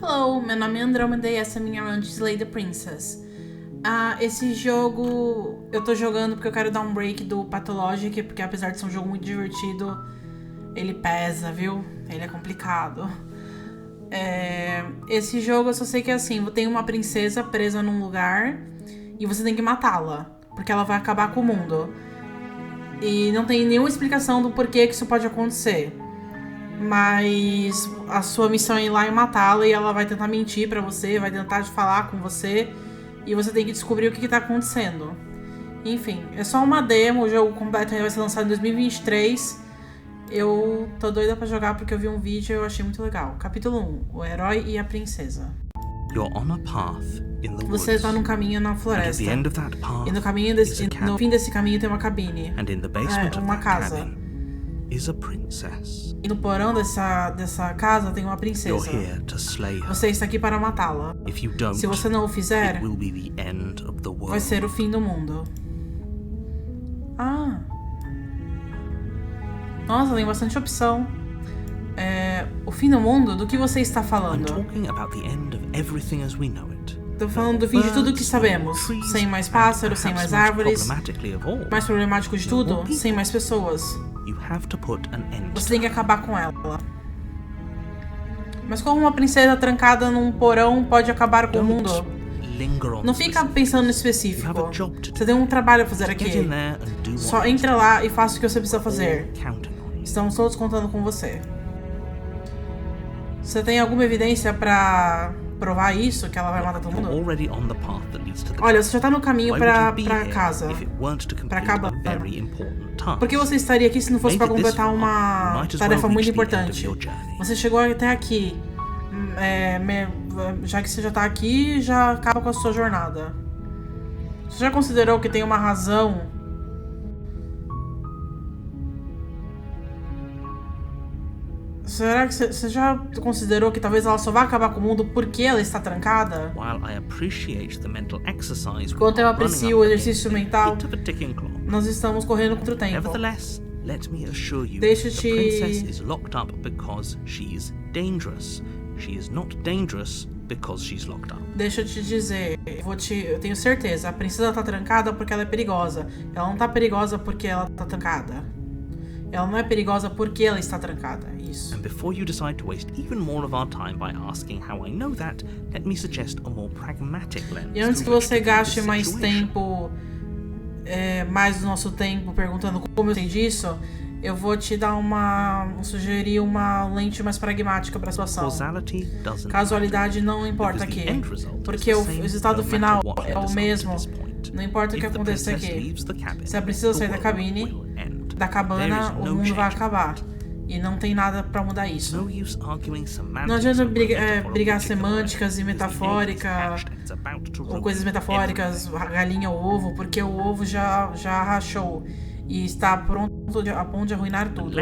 Hello, meu nome é Andromeda e essa é a minha run de Slay the Princess. Esse jogo eu tô jogando porque eu quero dar um break do Pathologic, porque apesar de ser um jogo muito divertido, ele pesa, viu? Ele é complicado. Esse jogo eu só sei que é assim, tem uma princesa presa num lugar e você tem que matá-la, porque ela vai acabar com o mundo. E não tem nenhuma explicação do porquê que isso pode acontecer. Mas a sua missão é ir lá e matá-la, e ela vai tentar mentir pra você, vai tentar falar com você, e você tem que descobrir o que tá acontecendo. Enfim, é só uma demo, o jogo completo vai ser lançado em 2023. Eu tô doida pra jogar porque eu vi um vídeo e eu achei muito legal. Capítulo 1, o herói e a princesa. Você tá num caminho na floresta, e no fim desse caminho tem uma cabine, uma casa. E no porão dessa casa tem uma princesa. Você está aqui para matá-la. Se você não o fizer, vai ser o fim do mundo. Nossa, tem bastante opção. O fim do mundo? Do que você está falando? Estou falando do fim de tudo que sabemos. Sem mais pássaros, sem mais árvores. Mais problemático de tudo, sem mais pessoas. Você tem que acabar com ela. Mas como uma princesa trancada num porão pode acabar com o mundo? Não fica pensando no específico. Você tem um trabalho a fazer aqui. Só entra lá e faça o que você precisa fazer. Estamos todos contando com você. Você tem alguma evidência pra provar isso, que ela vai matar todo mundo? Olha, você já tá no caminho pra casa, pra cabana. Por que você estaria aqui se não fosse pra completar uma tarefa muito importante? Você chegou até aqui. Já que você já tá aqui, já acaba com a sua jornada. Você já considerou que tem uma razão? Será que você já considerou que talvez ela só vá acabar com o mundo porque ela está trancada? Enquanto eu aprecio o exercício mental, nós estamos correndo contra o tempo. Deixa eu te dizer, eu tenho certeza, a princesa tá trancada porque ela é perigosa. Ela não tá perigosa porque ela tá trancada. Ela não é perigosa porque ela está trancada. Isso. E antes que você gaste mais tempo, mais do nosso tempo perguntando como eu sei disso, eu vou te dar sugerir uma lente mais pragmática para a situação. Casualidade não importa aqui, porque o resultado final é o mesmo. Não importa o que acontecer aqui. Se a princesa sair da cabana, o mundo vai acabar. E não tem nada pra mudar isso. Não adianta brigar semânticas e metafóricas, ou coisas metafóricas, galinha ou ovo, porque o ovo já rachou e está pronto a ponto de arruinar tudo.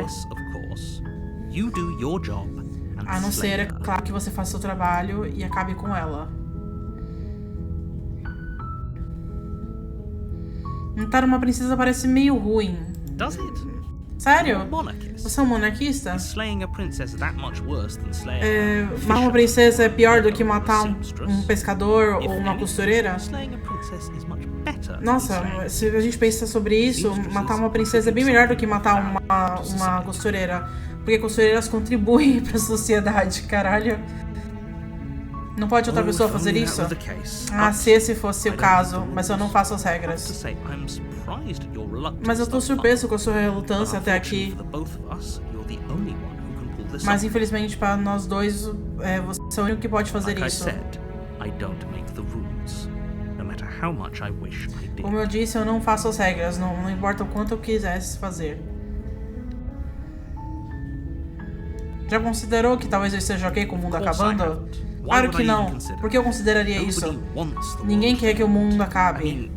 A não ser, é claro, que você faça o seu trabalho e acabe com ela. Matar uma princesa parece meio ruim. Sério? Você é um monarquista? Matar uma princesa é pior do que matar um pescador ou uma costureira? Nossa, se a gente pensa sobre isso, matar uma princesa é bem melhor do que matar uma costureira. Porque costureiras contribuem pra sociedade, caralho. Não pode outra pessoa fazer isso? Se esse fosse o caso, mas eu não faço as regras. Mas eu tô surpreso com a sua relutância até aqui. Mas infelizmente para nós dois, você é o único que pode fazer isso. Como eu disse, eu não faço as regras, não importa o quanto eu quisesse fazer. Já considerou que talvez eu esteja ok com o mundo acabando? Claro que não. Por que eu consideraria isso? Ninguém quer que o mundo acabe.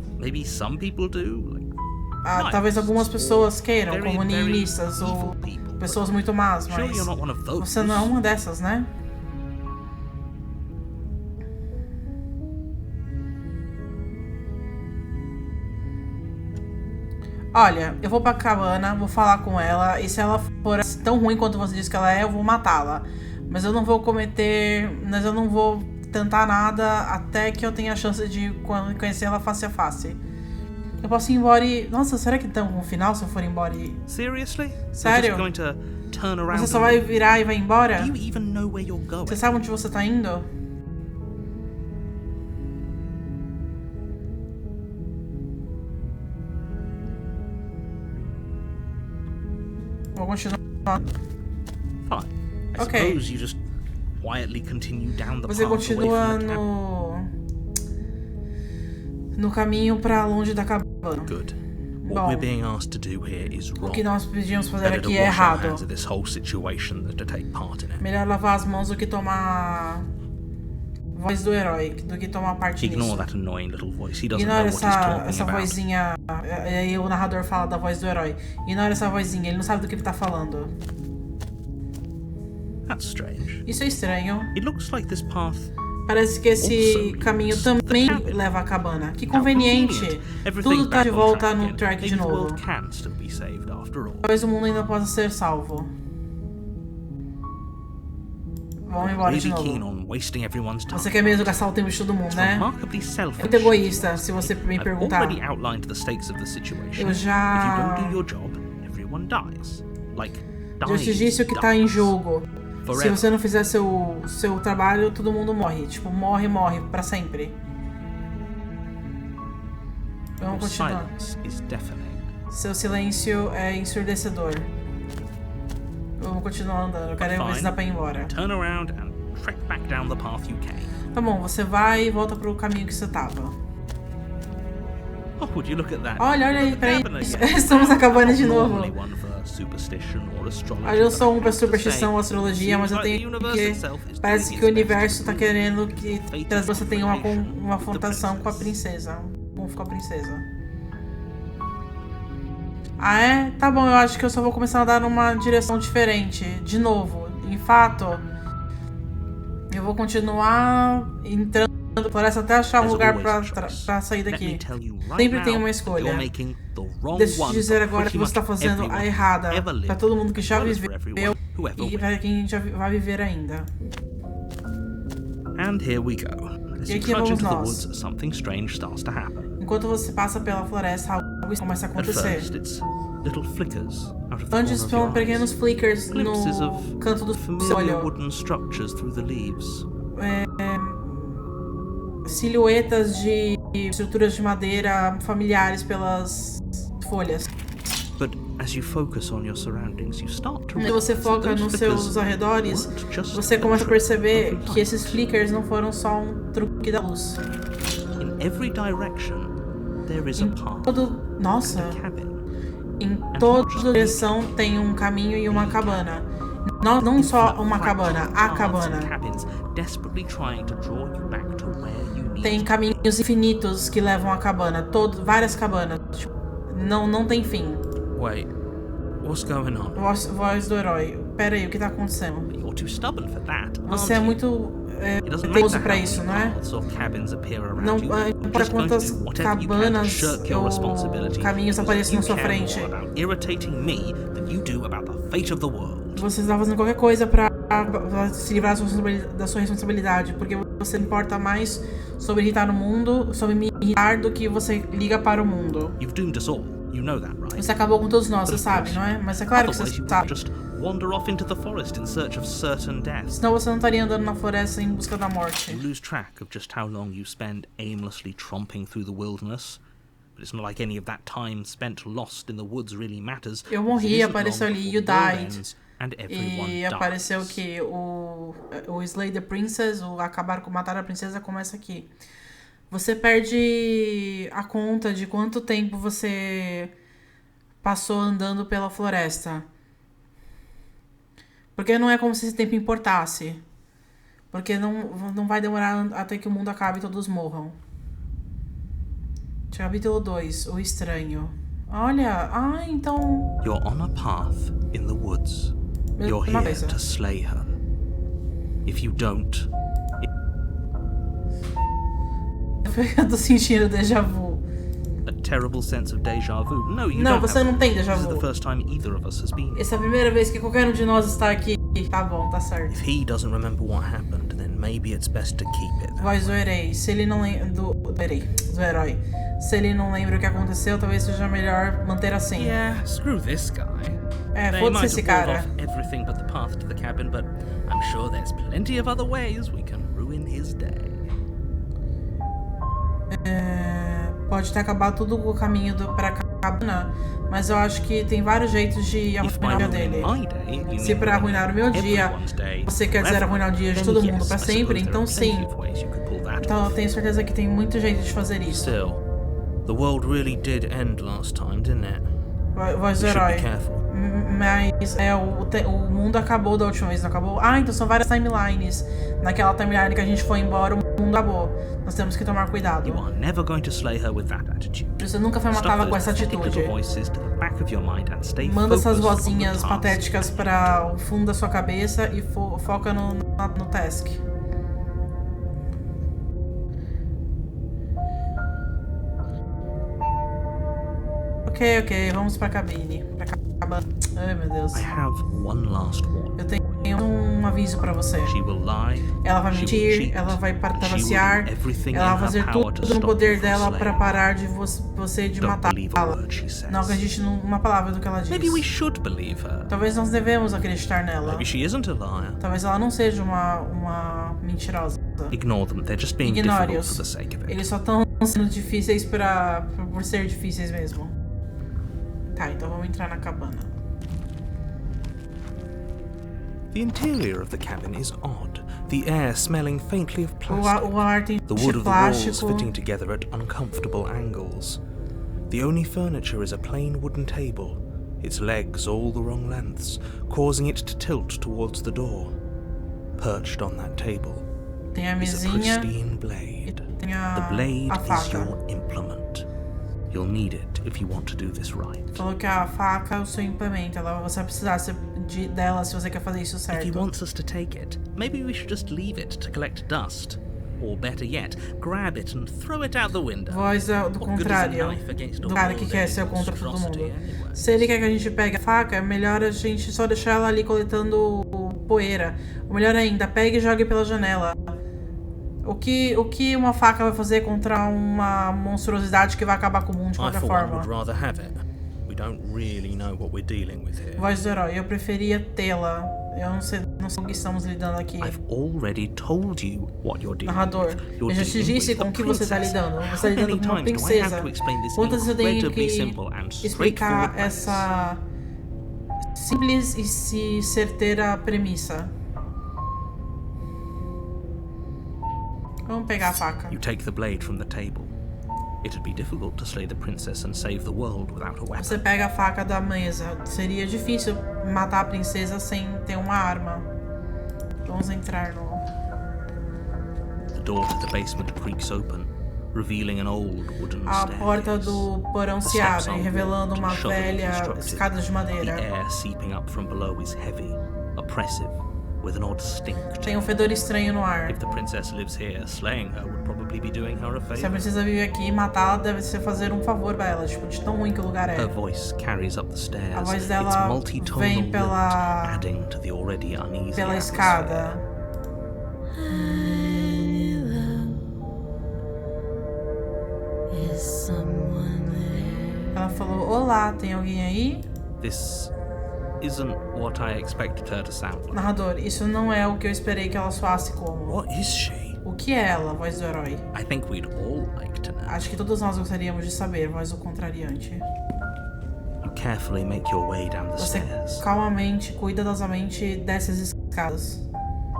Talvez algumas pessoas queiram, como nihilistas ou pessoas muito más, mas você não é uma dessas, né? Olha, eu vou pra cabana, vou falar com ela, e se ela for tão ruim quanto você disse que ela é, eu vou matá-la. Mas eu não vou tentar nada até que eu tenha a chance de conhecer ela face a face. Eu posso ir embora e... Nossa, será que tem um final se eu for embora e... Sério? Você só vai virar e vai embora? Você sabe onde você tá indo? Vou continuar. Ok. Você continua no caminho pra longe da cabana. Bom, o que nós pedimos fazer aqui é errado. Melhor lavar as mãos do que tomar voz do herói, do que tomar parte nisso. Ignora essa vozinha. Aí o narrador fala da voz do herói. Ignora essa vozinha, ele não sabe do que ele tá falando. Isso é estranho. Parece que esse caminho também leva à cabana. Que conveniente. Tudo tá de volta no track de novo. Talvez o mundo ainda possa ser salvo. Vamos embora de novo. Você quer mesmo gastar o tempo de todo mundo, né? É muito egoísta, se você me perguntar. Eu já te disse o que tá em jogo. Se você não fizer seu trabalho, todo mundo morre. Tipo, morre pra sempre. Vamos continuar. Seu silêncio é ensurdecedor. Vamos continuar andando. Eu quero ver se dá pra ir embora. Tá bom, você vai e volta pro caminho que você tava. Olha aí, peraí. Estamos na cabana de novo. Eu não sou um pra superstição ou astrologia, mas eu tenho que... Parece que o universo tá querendo que você tenha uma confrontação com a princesa. Vamos com a princesa. Ah, é? Tá bom, eu acho que eu só vou começar a andar numa direção diferente. De novo. Em fato, eu vou continuar entrando na floresta até achar um lugar pra sair daqui. Sempre tem uma escolha. Deixa eu te dizer agora que você tá fazendo a errada. Pra todo mundo que já viveu e pra quem já vai viver ainda. E aqui vamos nós. Enquanto você passa pela floresta, algo começa a acontecer. Antes são pequenos flickers no canto do seu olho. Silhuetas de estruturas de madeira familiares pelas folhas. Quando você foca nos seus arredores, você começa a perceber que esses flickers não foram só um truque da luz. Em toda direção tem um caminho e uma cabana. Não só uma cabana, a cabana. Tem caminhos infinitos que levam à cabana, várias cabanas. Não tem fim. Voz do herói. Pera aí, o que tá acontecendo? Você é muito teimoso pra isso, não é? Não importa quantas cabanas ou caminhos apareçam na sua frente. Você está fazendo qualquer coisa pra se livrar da sua responsabilidade, porque você importa mais sobre irritar o mundo, sobre me irritar, do que você liga para o mundo. Você acabou com todos nós, você sabe, não é? Mas é claro que você sabe. Senão você não estaria andando na floresta em busca da morte. Eu morri, apareceu ali, you died. E apareceu que o Slay the Princess, o matar a princesa, começa aqui. Você perde a conta de quanto tempo você passou andando pela floresta. Porque não é como se esse tempo importasse. Porque não vai demorar até que o mundo acabe e todos morram. Capítulo 2, o estranho. Olha, então... You're on a path in the woods. You're here to slay her. If you don't... Eu tô sentindo déjà vu. A terrible sense of déjà vu. Não, você não tem déjà vu. This is the first time either of us has been. Essa é a primeira vez que qualquer um de nós está aqui. Tá bom, tá certo. If he doesn't remember what happened, then maybe it's best to keep it that Voz do way. herói. Se ele não lembra do herói. Se ele não lembra o que aconteceu, talvez seja melhor manter assim. Yeah, screw this guy. É, They foda-se might esse have walled cara. off everything but the path to the cabin, but I'm sure there's plenty of other ways we can ruin his day. Pode ter acabado tudo o caminho pra cabana, mas eu acho que tem vários jeitos de arruinar o dia dele. Se pra arruinar o meu dia, você quer dizer arruinar o dia de todo mundo pra sempre, então sim. Então eu tenho certeza que tem muito jeito de fazer isso. Still, the world really did end last time, didn't it? Voz do We should herói. be careful. Mas o mundo acabou da última vez, não acabou? Ah, então são várias timelines. Naquela timeline que a gente foi embora, o mundo acabou. Nós temos que tomar cuidado. You are never going to slay her with that attitude. Você nunca foi matá-la com essa atitude. Manda essas vozinhas patéticas para o fundo da sua cabeça e foca no task. Ok, vamos pra cabine. Ai, meu Deus. I have one last warning. Eu tenho um aviso pra você. She will lie, Ela vai mentir, ela vai trapacear, ela vai fazer tudo no poder dela pra parar de você de matá-la. Não acredite numa palavra do que ela diz. Maybe we should believe her. Talvez nós devemos acreditar nela. Maybe she isn't a liar. Talvez ela não seja uma mentirosa. Ignore them. They're just being difficult Ignore-os. for the sake of it. Eles só estão sendo difíceis por ser difíceis mesmo. Tá, então vamos entrar na cabana. The interior of the cabin is odd, the air smelling faintly of plastic, O ar tem the de wood of the walls plástico. fitting together at uncomfortable angles. The only furniture is a plain wooden table, its legs all the wrong lengths, causing it to tilt towards the door. Perched on that table Tem a is a mesinha pristine blade. e tem a The blade is faca. your implement. You'll need it if you want to do this right. Falou que a faca é o seu implemento. Você vai precisar dela se você quer fazer isso If he certo. wants us to take it, maybe we should just leave it to collect dust. Or better yet, grab it and throw it out the window. Voz do What good is a contrário, knife against a do cara que world quer ser ending contra todo monstrosity mundo. anyway? Se ele quer que a gente pegue a faca, é melhor a gente só deixar ela ali coletando poeira. Ou melhor ainda, pegue e jogue pela janela. O que uma faca vai fazer contra uma monstruosidade que vai acabar com o mundo de I, qualquer for one, forma? would rather have it. We don't really know what we're dealing with here. Voz do herói, eu preferia tê-la. Eu não sei o que estamos lidando aqui. I've already told you what you're dealing Narrador, with. eu You're já te dealing disse with com a o que você está princess. lidando. Você está How many lidando com uma times do I have princesa. to explain this Quantas eu tenho incredibly que simple and explicar straightforward premise? essa simples e certeira premissa? Vamos pegar a faca. You take the blade from the table. It'd be difficult to slay the princess and save the world without a weapon. Você pega a faca da mesa. Seria difícil matar a princesa sem ter uma arma. Vamos entrar no... The door to the basement creaks open, revealing an old wooden A porta staircase. do porão The se steps abre, are revelando uma warped, shoddily velha constructed. escada de The madeira. air seeping up from below is heavy, oppressive, with an odd stink to Tem um it. fedor estranho no ar. If the princess lives here, slaying her would probably be doing her a Se a favor. princesa vive aqui e matá-la deve ser fazer um favor pra ela, tipo, de tão ruim que o lugar é. Her voice carries up the stairs, A voz its dela multi-tonal vem lilt pela- adding to the already uneasy Pela atmosphere. escada. Ela falou, olá, tem alguém aí? This isn't what I expected her to sound like. Narrador, isso não é o que eu esperei que ela soasse como. What is she? O que é ela, voz do herói? I think we'd all like to know. Acho que todos nós gostaríamos de saber, voz do contrariante. You carefully make your way down the Você stairs. calmamente, cuidadosamente desce as escadas.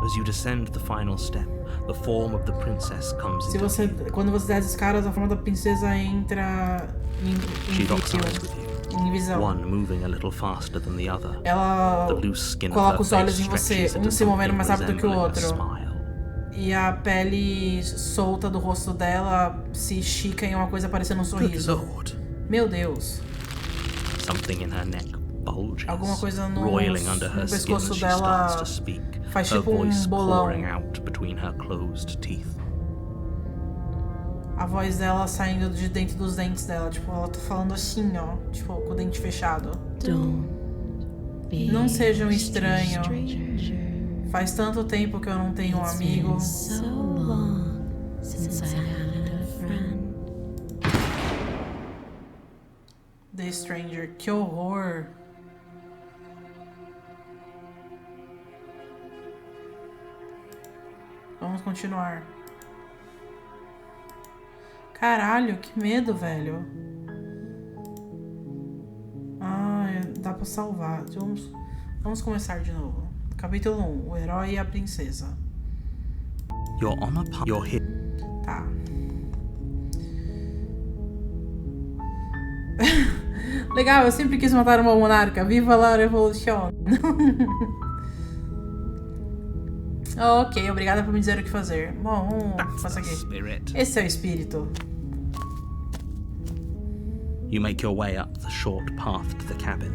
As you descend the final step, the form of the princess comes Se into você, view. quando você desce as escadas, a forma da princesa entra She locks eyes visão. with you, Em visão. one moving a little faster than the other. Ela The loose skin of coloca her os olhos face em você, stretches into se movendo mais something rápido que o resembling a outro. smile. E a pele solta do rosto dela se estica em uma coisa parecendo um Good sorriso. lord. Meu Deus. Something in her neck bulges, Alguma coisa roiling under her no skin as pescoço she dela starts to speak, faz her tipo voice bolão. pouring out between her closed teeth. A voz dela saindo de dentro dos dentes dela. Tipo, ela tá falando assim, ó. Tipo, com o dente fechado. Não seja um estranho. Faz tanto tempo que eu não tenho um amigo. The Stranger. Que horror. Vamos continuar. Caralho, que medo, velho. Ah, dá pra salvar. Vamos começar de novo. Capítulo 1. O herói e a princesa. You're here. Tá. Legal, eu sempre quis matar uma monarca. Viva la revolução. Ok, obrigada por me dizer o que fazer. Bom, vamos passar aqui. Esse é o espírito. You make your way up the short path to the cabin.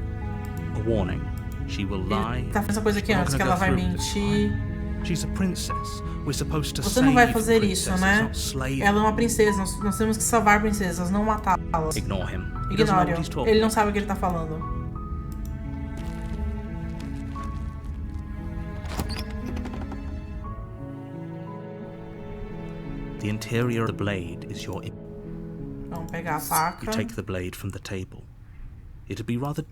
A warning. She will lie. Tá fazendo essa coisa aqui antes, que ela vai mentir. She's a princess. We're supposed to Você não vai save fazer isso, né? not slay Ela é uma princesa, nós temos que salvar princesas, não matá-las. Ignore him. He doesn't know what he's Ignore-o. talking Ele não sabe o que ele tá falando. The interior of the blade is your. Vamos pegar a faca. You take the blade from the table. It'd be rather.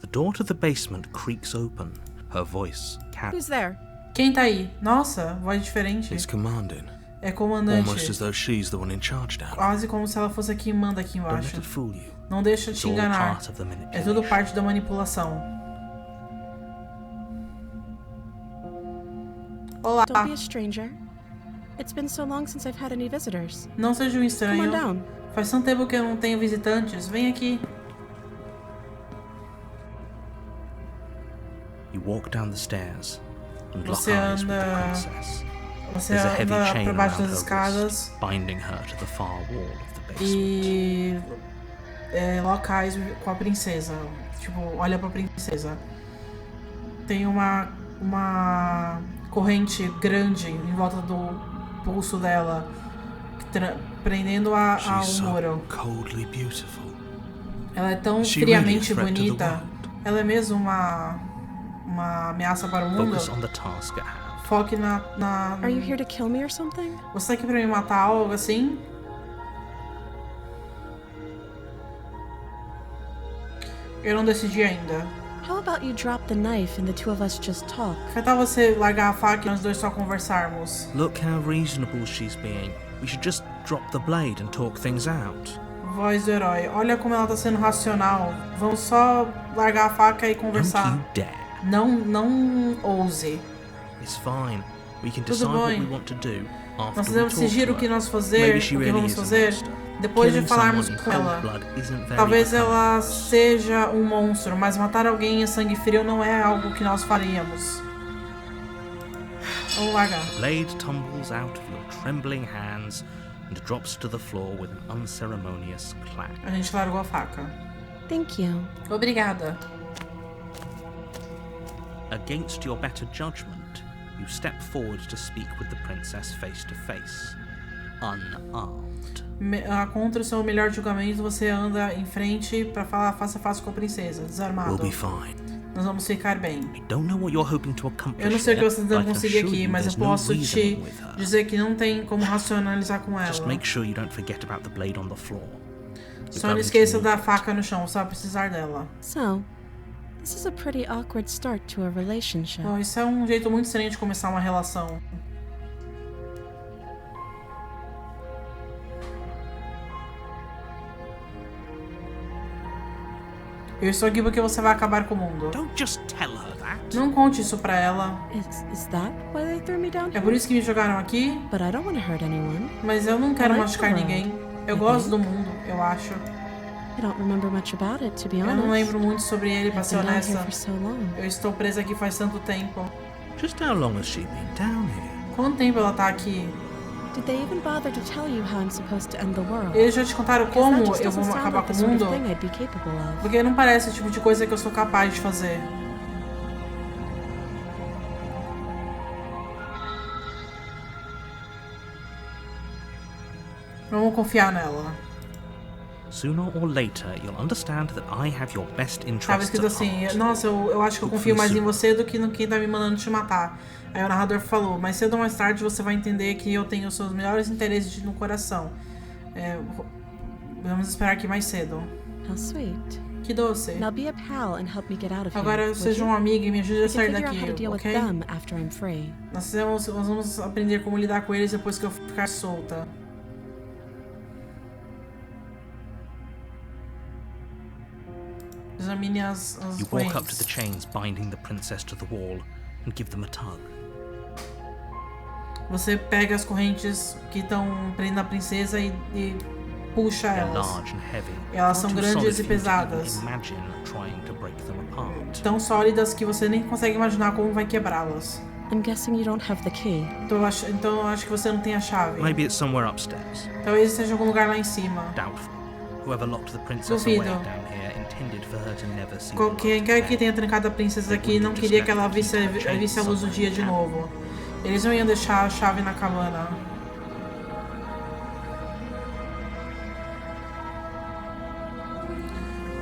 The door to the basement creaks open. Her voice. Who's there? Quem tá aí? Nossa, voz diferente. It's commanding. É comandante. Almost as though she's the one in charge down. Quase como se ela fosse quem manda aqui Don't let embaixo. it fool you. Não deixa It's te all enganar. part of the É tudo manipulation. parte da manipulação. Olá. Don't be a stranger. It's been so long since I've had any visitors. Não seja um Come on estranho. down. Faz tanto tempo que eu não tenho visitantes. Vem aqui. You walk down the stairs and lock Você eyes with the anda- princess. Você There's a heavy anda chain por baixo around das her escadas wrist, binding her to the far wall of the basement. e locais com a princesa. Tipo, olha pra princesa. Tem uma corrente grande em volta do pulso dela, prendendo-a ao She's so muro. coldly beautiful. Ela é tão Is she friamente really a threat to the bonita. world? Ela é mesmo uma ameaça para o mundo. Focus on the task at hand. Foque na... Are you here to kill me or something? Você tá aqui pra me matar, algo assim? Eu não decidi ainda. How about you drop the knife and the two of us just talk? Que tal você largar a faca e nós dois só conversarmos? Look how reasonable she's being. We should just drop the blade and talk things out. Voz do herói. Olha como ela tá sendo racional. Vamos só largar a faca e Don't conversar. you dare. Não ouse. It's fine. We can Tudo decide what bem. we want to do Nós after we devemos talk decidir to o que her. nós fazer, Maybe she o que really vamos is a fazer, monster. depois de Killing falarmos someone in com ela. cold blood isn't very Talvez becoming ela of us. seja um monstro, mas matar alguém em sangue frio não é algo que nós faríamos. Vamos largar. The blade tumbles out of your trembling hands and drops to the floor with an unceremonious clack. A gente largou a faca. Thank you. Obrigada. Against your better judgment, you step forward to speak with the princess face to face, unarmed. Contra o seu melhor julgamento, você anda em frente pra falar face a face com a princesa, desarmado. We'll be fine. Nós vamos ficar bem. I don't know what you're hoping to accomplish. Eu não sei o que você está here, tentando but I can conseguir assure aqui, you mas eu there's no posso te reasoning with her. dizer que não tem como racionalizar com Just ela. make sure you don't forget about the blade on the floor. Só não esqueça da faca no chão, você vai precisar dela. So, this is a pretty awkward start to a relationship. Bom, isso é um jeito muito estranho de começar uma relação. Eu estou aqui porque você vai acabar com o mundo. Don't just tell her that. Não conte isso pra ela. Is that why they threw me down É here? por isso que me jogaram aqui, But I don't want to hurt anyone. mas eu não quero I like machucar the world, ninguém. Eu I gosto think. do mundo, eu acho. I don't remember much about it, to be Eu honest. não lembro muito sobre ele, pra I've ser been down honesta. here for so long. Eu estou presa aqui faz tanto tempo. Just how long has she been down here? Quanto tempo ela tá aqui? Did they even bother to tell you how I'm supposed to end the world? Eles já te contaram Because that como just eu doesn't vou sound acabar like com the o sort of mundo? thing I'd be capable of. Porque não parece o tipo de coisa que eu sou capaz de fazer. Vamos confiar nela. Sooner or later, you'll understand that I have your best Tava interests escrito at assim, heart. nossa, eu acho que eu confio mais em você do que no quem tá me mandando te matar. Aí o narrador falou, mais cedo ou mais tarde você vai entender que eu tenho os seus melhores interesses no coração. Vamos esperar aqui mais cedo. How sweet. Que doce. Now be a pal and help me get out of here. Agora seja um amigo e me ajude a sair We can figure out how to daqui, deal with ok? them after I'm free. Nós vamos aprender como lidar com eles depois que eu ficar solta. Examine as You walk up to correntes. the chains binding the princess to the wall and give them a tug. Você pega as correntes que estão prendendo a princesa e puxa They're elas. large and heavy. Elas Far são too grandes solid e for you to pesadas. even imagine trying to break them apart. Tão sólidas que você nem consegue imaginar como vai quebrá-las. I'm guessing you don't have the key. Então eu acho que você não tem a chave. Maybe it's somewhere upstairs. Talvez esteja em algum lugar lá em cima. Doubtful. Whoever locked the princess away Duvido. down here intended for her to never see the Quem light quer again. que tenha trancado a princesa aqui não queria que ela visse a luz do dia de novo. Eles não iam deixar a chave na cabana.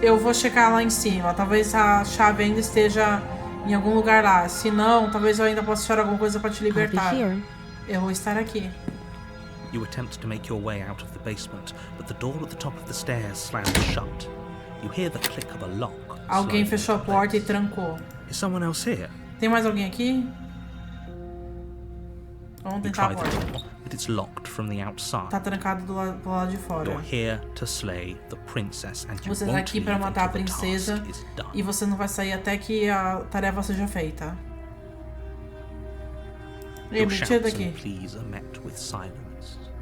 Eu vou checar lá em cima. Talvez a chave ainda esteja em algum lugar lá. Se não, talvez eu ainda possa achar alguma coisa para te I'll be libertar. here. Eu vou estar aqui. You attempt to make your way out of the basement, but the door at the top of the stairs slams shut. You hear the click of a lock. Alguém sliding fechou a into porta e place. trancou. Is someone else here? Tem mais alguém aqui? Vamos You tentar try a the porta. door, but it's locked from the outside. Tá trancado do lado de fora. You're here to slay the princess, and you Você tá won't aqui leave para matar a until the princesa task is done. e você não vai sair até que a tarefa seja feita. Ei, Your me tira shouts daqui. and pleas are met with silence.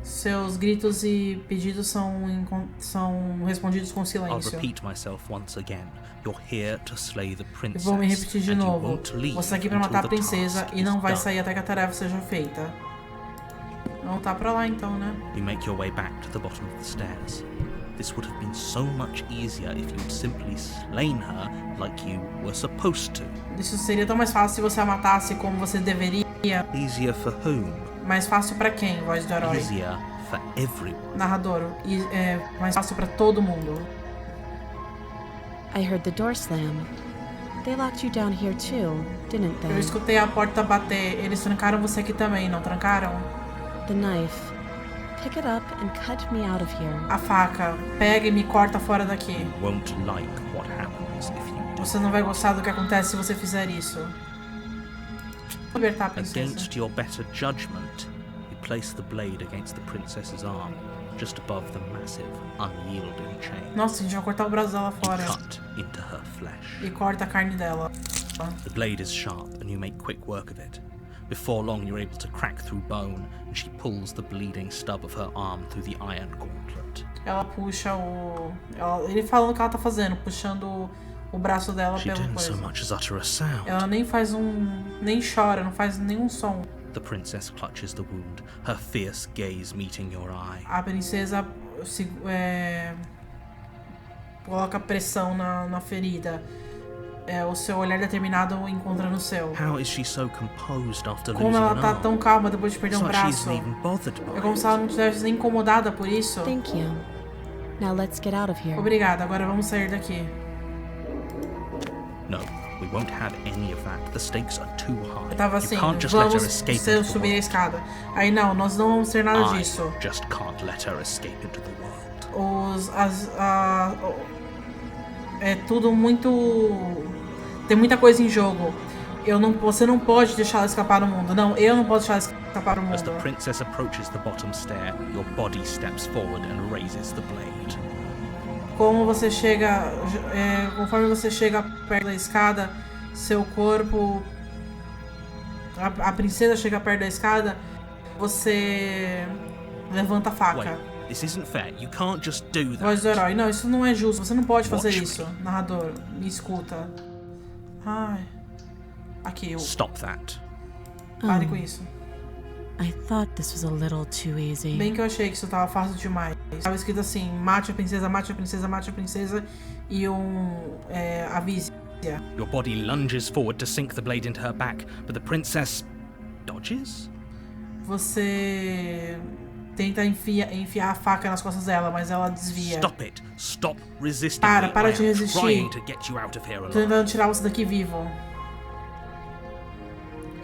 Seus gritos e pedidos são respondidos com I'll silêncio. repeat myself once again. You're here to slay the Eu princess, vou me repetir de and you novo. won't leave Você tá aqui para until matar a the princesa task e não is vai done. sair até que a tarefa seja feita. Vamos tá pra lá então, né? You make your way back to the bottom of the stairs. This would have been so much easier if you'd simply slain her like you were supposed to. Isso seria tão mais fácil se você a matasse como você deveria. Easier for whom? Mais fácil pra quem, voz do herói? Easier for everyone. Narrador. E mais fácil pra todo mundo. I heard the door slam. They locked you down here too, didn't Eu they? escutei a porta bater. Eles trancaram você aqui também, não trancaram? The knife. Pick it up and cut me out of here. A faca. Pega e me corta fora daqui. You won't like what happens if you do. Você não vai gostar do que acontece se você fizer isso. Libertar a princesa. Against your better judgment, you place the blade against the princess's arm, just above the massive, unyielding chain. Nossa, a gente vai cortar o braço dela fora. Cut into her flesh. E corta a carne dela. The blade is sharp and you make quick work of it. Before long you're able to crack through bone and she pulls the bleeding stub of her arm through the iron gauntlet. Ela puxa ele falando o que ela tá fazendo, puxando o braço dela She pelo didn't so coisa. much as utter a sound. Ela nem faz nem chora, não faz nenhum som. The princess clutches the wound, her fierce gaze meeting your eye. A princesa coloca pressão na ferida. O seu olhar determinado encontra no seu. How is she so composed after Como losing ela an tá arm? tão calma depois de perder It's um like she braço. isn't even bothered by É como it. se ela não tivesse nem incomodada por isso. Thank you. Now let's get out of here. Obrigada, agora vamos sair daqui. No, we won't have any of that. The stakes are too high. Eu tava You assim, can't just let her vamos escape into the subir a world. escada. Aí não, nós não vamos ter nada I disso. just can't let her escape into the world. É tudo muito. Tem muita coisa em jogo. Você não pode deixar ela escapar do mundo. Não, eu não posso deixar ela escapar do As the mundo. princess approaches the bottom stair, your body steps forward and raises the blade. Conforme você chega perto da escada, seu corpo. A princesa chega perto da escada, você levanta a faca. Wait, this isn't fair. You can't just do Voz do that. herói. Não, isso não é justo. Você não pode fazer Watch me. isso. Narrador, me escuta. Ai. Aqui, Stop that. pare com isso. I thought this was a little too easy. Bem que eu achei que isso tava fácil demais. Tava escrito assim, mate a princesa, mate a princesa, mate a princesa e avise. Your body lunges forward to sink the blade into her back, but the princess dodges? Você tenta enfiar a faca nas costas dela, mas ela desvia. Stop it. Stop resisting. Para de resistir. To get you out of here Tô alive. tentando tirar você daqui vivo.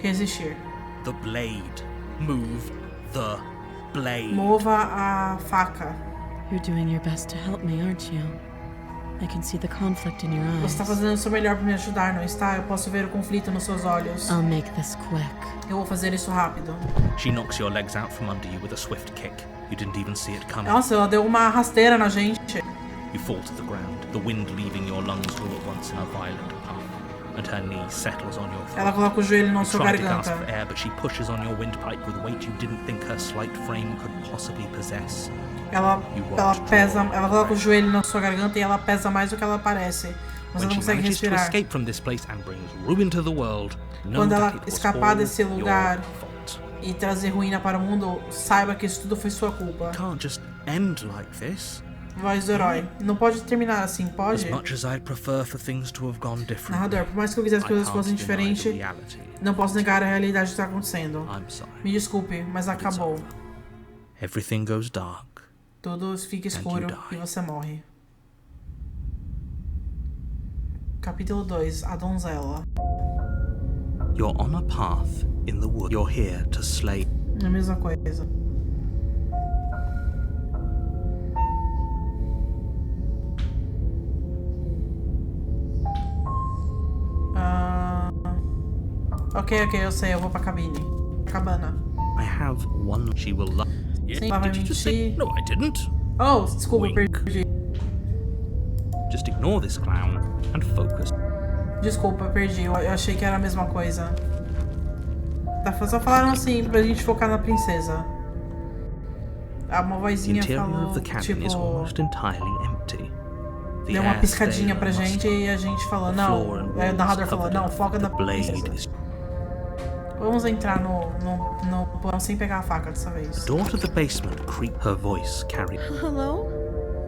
Resistir. The blade. Move the blade. Mova a faca. You're doing your best to help me, aren't you? I can see the conflict in your eyes. Você tá fazendo o seu melhor pra me ajudar, não está? Eu posso ver o conflito nos seus olhos. I'll make this quick. Eu vou fazer isso rápido. She knocks your legs out from under you with a swift kick. You didn't even see it coming. Nossa, ela deu uma rasteira na gente. You fall to the ground, the wind leaving your lungs all at once in a violent puff, and her knee settles on your throat. Ela coloca o joelho na sua You try to gasp garganta. for air, but she pushes on your windpipe with weight you didn't think her slight frame could possibly possess. Ela coloca o joelho na sua garganta e ela pesa mais do que ela parece. Mas ela When não she consegue manages to respirar. escape from this place and brings ruin to the world, know Quando that ela it was escapar all desse lugar your fault. e trazer ruína para o mundo, saiba que isso tudo foi sua culpa. It can't just end like this. Voz do herói. Não pode terminar assim, As pode? much as I'd prefer for things to have gone differently, Narrador, por mais que eu quisesse que as coisas fossem I can't deny the diferentes, reality. não posso negar a realidade que está acontecendo. I'm sorry. Me desculpe, mas acabou. Everything goes dark. Tudo fica escuro e você morre. Capítulo 2. A donzela. You're on a path in the wood. You're here to slay. É a mesma coisa. Ok, eu sei, eu vou pra cabine. Cabana. I have one she will love. Sim, ela vai Did you just say? mentir. No, I didn't. Oh, desculpa, Wink. perdi. Just ignore this clown and focus. Desculpa, perdi. Eu achei que era a mesma coisa. Só falaram assim pra gente focar na princesa. Uma The vozinha interior falou, of the cabin is tipo, almost entirely empty. The deu uma air piscadinha stale pra and gente musty. e a gente falou, The floor and não. O walls narrador falou, covered não, in foca na the blade princesa. is. Vamos entrar no plano sem pegar a faca dessa vez. The door to the basement creaked. Her voice carried. Hello?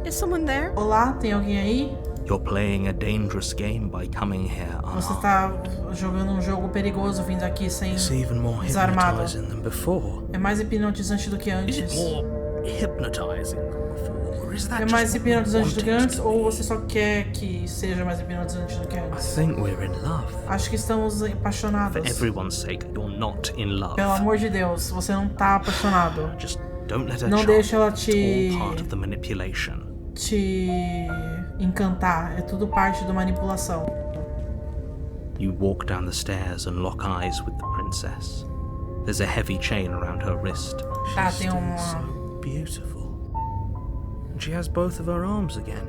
Is someone there? Olá, tem alguém aí? You're playing a dangerous game by coming here Você unarmed. tá jogando um jogo perigoso vindo aqui sem It's even more desarmado. hypnotizing than before. É mais hipnotizante do que Is antes. it more hypnotizing than before, or is that É mais just what you hipnotizante do que want it antes to ou be? você só quer que seja mais hipnotizante do que I antes? think we're in love. Acho que estamos For apaixonados. everyone's sake, you're not in love. Pelo amor de Deus, você não tá apaixonado. Just don't let her Não charm. deixa ela It's all part of the manipulation. te encantar. É tudo parte da manipulação. You walk down the stairs and lock eyes with the princess. There's a heavy chain around her wrist. Tá, She's tem still uma... so beautiful. And she has both of her arms again.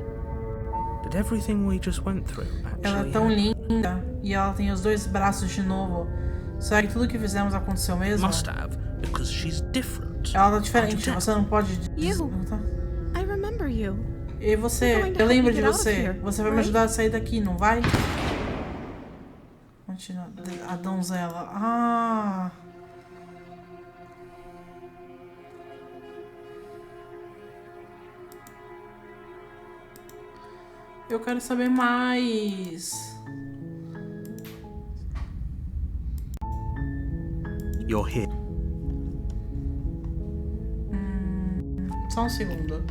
Did everything we just went through Ela é actually tão happen? linda e ela tem os dois braços de novo. Será que tudo que fizemos aconteceu mesmo? Must have, because she's different. Ela tá diferente, você não pode... You. I remember you. E você, eu lembro de você. Você vai me ajudar a sair daqui, não vai? Continua. A donzela. Ah. Eu quero saber mais. You're here. Só um segundo.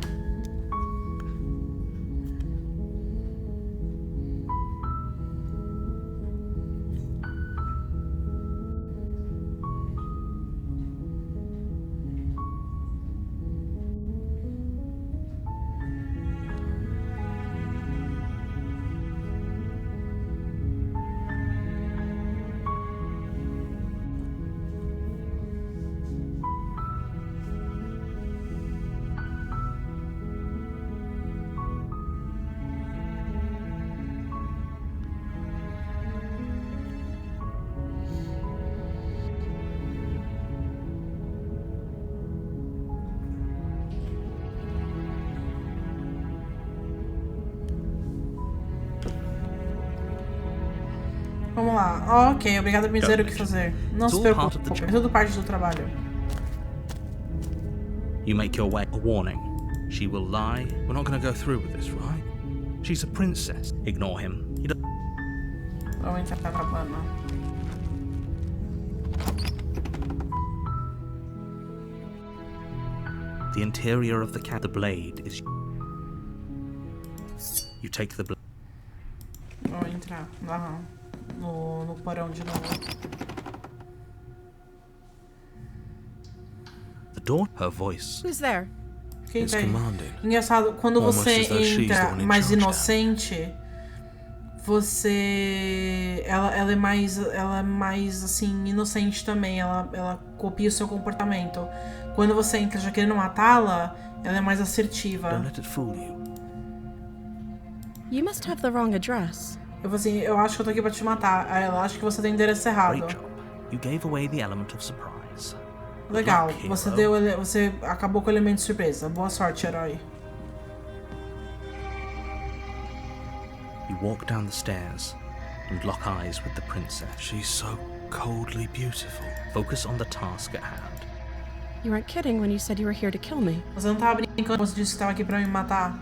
Vamos lá. Ok, obrigada por me dizer o que fazer. Não se preocupe, é tudo parte do trabalho. You make your way. A warning. She will lie. We're not going to go through with this, right? She's a princess. Ignore him. He doesn't. Vamos entrar na cabana. The interior of the blade is... You take the blade... Vou entrar lá no porão de novo. The door, her voice. Who's there? Quem Is tá aí? commanding. Engraçado, quando Almost você as though she's the entra one in mais charge inocente, ela é mais assim inocente também. Ela copia o seu comportamento. Quando você entra já querendo matá-la, ela é mais assertiva. Don't let it fool you. You must have the wrong address. Eu falo assim, eu acho que eu tô aqui pra te matar. Aí ela acha que você tem o endereço errado. Great job. You gave away the element of surprise. Legal, Good luck, você acabou com o elemento de surpresa. Boa sorte, herói. You walk down the stairs and lock eyes with the princess. She's so coldly beautiful. Focus on the task at hand. You weren't kidding when you said you were here to kill me. Você não tava brincando quando você disse que tava aqui pra me matar?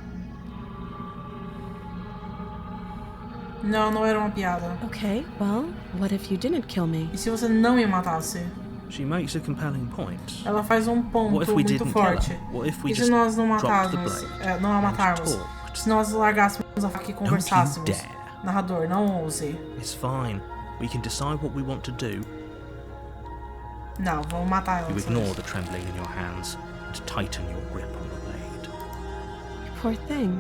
Não era uma piada. Okay, well, what if you didn't kill me? E se você não me matasse? She makes a compelling point. Ela faz um ponto What if we muito didn't forte. kill her? What if we E se just nós não dropped the matássemos? blade Não a and matarmos. talked? Se nós largássemos a faca e conversássemos. Don't you dare. Narrador, não ouse. It's fine. We can decide what we want to do. Não, vamos matar ela. You dessa ignore vez. the trembling in your hands and tighten your grip on the blade. Poor thing.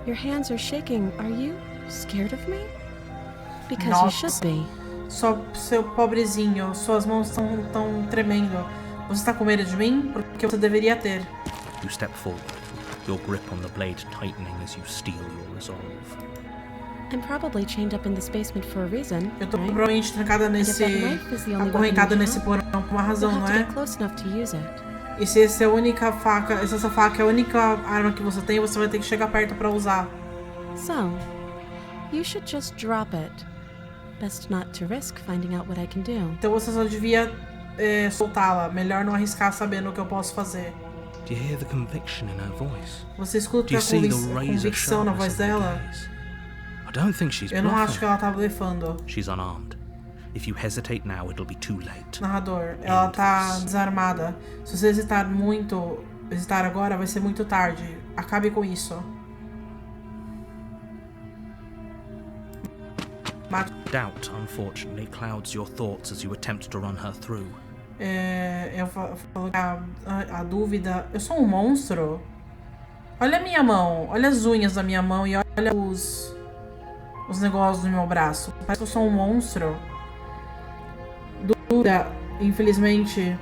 Your hands are shaking. Are you scared of me? Because you Nossa. should be. Seu pobrezinho, suas mãos estão tremendo. Você tá com medo de mim? Porque você deveria ter. You step forward, your grip on the blade tightening as you steel your resolve. I'm probably chained up in this basement for a reason, Eu tô right? provavelmente trancada acorrentada nesse porão por uma razão, You'll não have to é? get close enough to use it. E se essa faca é a única arma que você tem, você vai ter que chegar perto pra usar. So, you should just drop it. Best not to risk finding out what I can do. Então você só devia soltá-la. Melhor não arriscar sabendo o que eu posso fazer. Do you hear the conviction in her voice? Você escuta Do you a see the razor convicção na voz sharpness in her dela? gaze? I don't think she's Eu não acho que bluffing. ela tá blefando. She's unarmed. If you hesitate now, it'll be too late. Narrador, ela tá desarmada. Se você hesitar agora, vai ser muito tarde. Acabe com isso. Mate. Doubt, unfortunately, clouds your thoughts as you attempt to run her through. Eu falo que a dúvida... Eu sou um monstro? Olha a minha mão. Olha as unhas da minha mão e olha os negócios do meu braço. Parece que eu sou um monstro. Dúvida, infelizmente,